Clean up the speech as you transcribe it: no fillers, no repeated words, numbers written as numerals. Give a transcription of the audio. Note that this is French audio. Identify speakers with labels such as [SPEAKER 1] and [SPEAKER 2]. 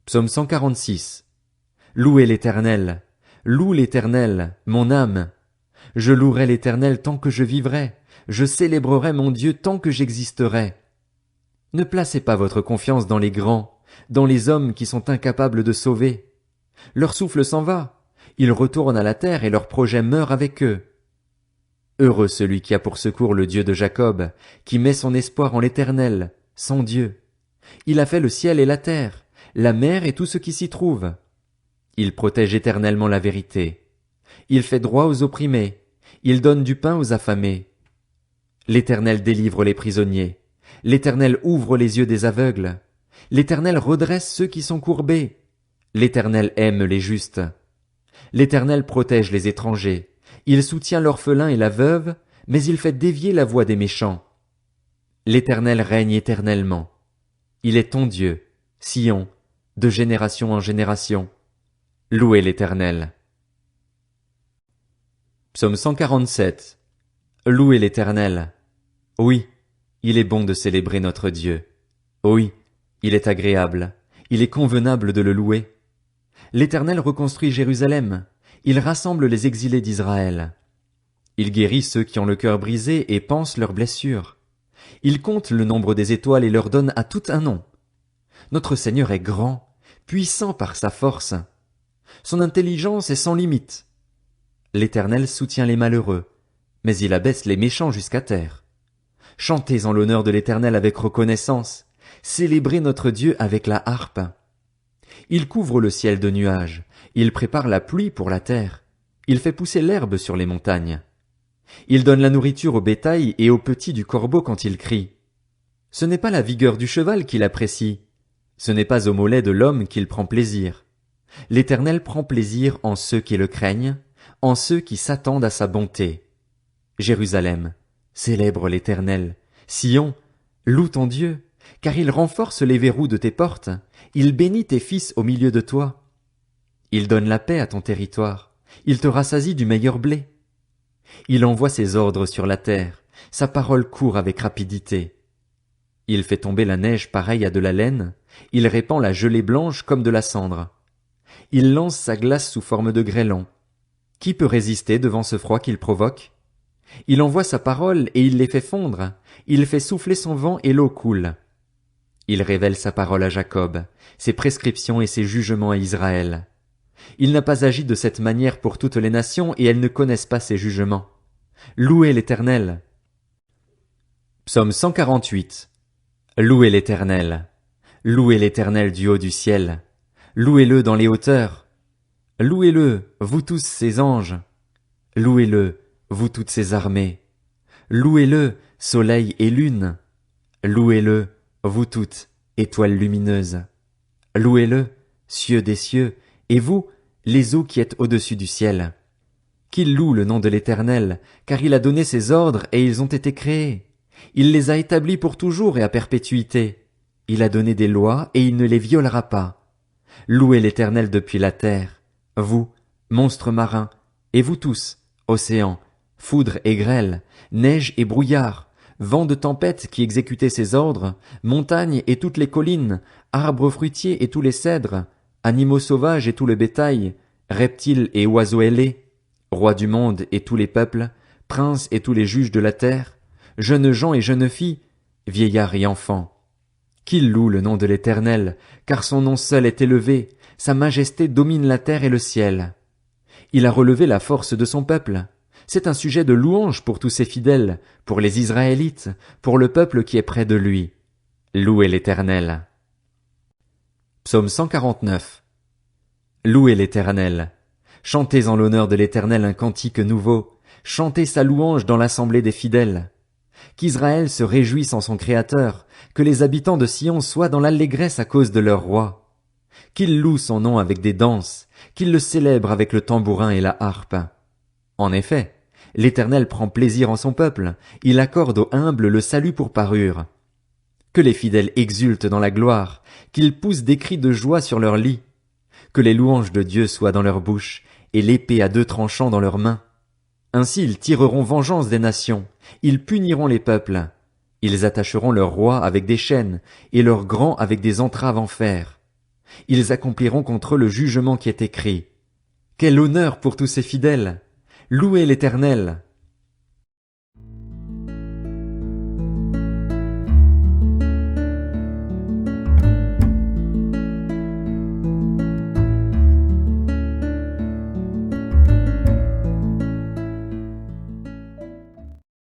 [SPEAKER 1] Psaume 146. Louez l'Éternel. Loue l'Éternel, mon âme. Je louerai l'Éternel tant que je vivrai. Je célébrerai mon Dieu tant que j'existerai. Ne placez pas votre confiance dans les grands, dans les hommes qui sont incapables de sauver. Leur souffle s'en va. Ils retournent à la terre et leur projet meurt avec eux. Heureux celui qui a pour secours le Dieu de Jacob, qui met son espoir en l'Éternel, son Dieu. Il a fait le ciel et la terre, la mer et tout ce qui s'y trouve. Il protège éternellement la vérité. Il fait droit aux opprimés. Il donne du pain aux affamés. L'Éternel délivre les prisonniers. L'Éternel ouvre les yeux des aveugles. L'Éternel redresse ceux qui sont courbés. L'Éternel aime les justes. L'Éternel protège les étrangers. Il soutient l'orphelin et la veuve, mais il fait dévier la voie des méchants. L'Éternel règne éternellement. Il est ton Dieu, Sion, de génération en génération. Louez l'Éternel. Psaume 147. Louez l'Éternel. Oui, il est bon de célébrer notre Dieu. Oui, il est agréable, il est convenable de le louer. L'Éternel reconstruit Jérusalem, il rassemble les exilés d'Israël. Il guérit ceux qui ont le cœur brisé et pansent leurs blessures. Il compte le nombre des étoiles et leur donne à tout un nom. Notre Seigneur est grand, puissant par sa force. Son intelligence est sans limite. L'Éternel soutient les malheureux, mais il abaisse les méchants jusqu'à terre. Chantez en l'honneur de l'Éternel avec reconnaissance. Célébrez notre Dieu avec la harpe. Il couvre le ciel de nuages. Il prépare la pluie pour la terre. Il fait pousser l'herbe sur les montagnes. Il donne la nourriture au bétail et aux petits du corbeau quand il crie. Ce n'est pas la vigueur du cheval qu'il apprécie. Ce n'est pas au mollet de l'homme qu'il prend plaisir. L'Éternel prend plaisir en ceux qui le craignent, en ceux qui s'attendent à sa bonté. Jérusalem, célèbre l'Éternel. Sion, loue ton Dieu, car il renforce les verrous de tes portes. Il bénit tes fils au milieu de toi. Il donne la paix à ton territoire. Il te rassasie du meilleur blé. Il envoie ses ordres sur la terre. Sa parole court avec rapidité. Il fait tomber la neige pareille à de la laine. Il répand la gelée blanche comme de la cendre. Il lance sa glace sous forme de grêlons. Qui peut résister devant ce froid qu'il provoque? Il envoie sa parole et il les fait fondre. Il fait souffler son vent et l'eau coule. Il révèle sa parole à Jacob, ses prescriptions et ses jugements à Israël. Il n'a pas agi de cette manière pour toutes les nations et elles ne connaissent pas ses jugements. Louez l'Éternel. Psaume 148. Louez l'Éternel. Louez l'Éternel du haut du ciel. Louez-le dans les hauteurs. Louez-le, vous tous ses anges. Louez-le, vous toutes ses armées. Louez-le, soleil et lune. Louez-le, vous toutes, étoiles lumineuses. Louez-le, cieux des cieux, et vous, les eaux qui êtes au-dessus du ciel. Qu'il loue le nom de l'Éternel, car il a donné ses ordres et ils ont été créés. Il les a établis pour toujours et à perpétuité. Il a donné des lois et il ne les violera pas. Louez l'Éternel depuis la terre, vous, monstres marins, et vous tous, océans, foudre et grêle, neige et brouillard, vent de tempête qui exécutez ses ordres, montagnes et toutes les collines, arbres fruitiers et tous les cèdres, animaux sauvages et tout le bétail, reptiles et oiseaux ailés, rois du monde et tous les peuples, princes et tous les juges de la terre, jeunes gens et jeunes filles, vieillards et enfants. Qu'il loue le nom de l'Éternel, car son nom seul est élevé, sa majesté domine la terre et le ciel. Il a relevé la force de son peuple. C'est un sujet de louange pour tous ses fidèles, pour les Israélites, pour le peuple qui est près de lui. Louez l'Éternel. Psaume 149. Louez l'Éternel. Chantez en l'honneur de l'Éternel un cantique nouveau. Chantez sa louange dans l'assemblée des fidèles. Qu'Israël se réjouisse en son Créateur, que les habitants de Sion soient dans l'allégresse à cause de leur roi. Qu'ils louent son nom avec des danses, qu'ils le célèbrent avec le tambourin et la harpe. En effet, l'Éternel prend plaisir en son peuple, il accorde aux humbles le salut pour parure. Que les fidèles exultent dans la gloire, qu'ils poussent des cris de joie sur leur lit. Que les louanges de Dieu soient dans leur bouche, et l'épée à 2 tranchants dans leurs mains. Ainsi ils tireront vengeance des nations, ils puniront les peuples. Ils attacheront leurs rois avec des chaînes, et leurs grands avec des entraves en fer. Ils accompliront contre eux le jugement qui est écrit. Quel honneur pour tous ces fidèles! Louez l'Éternel!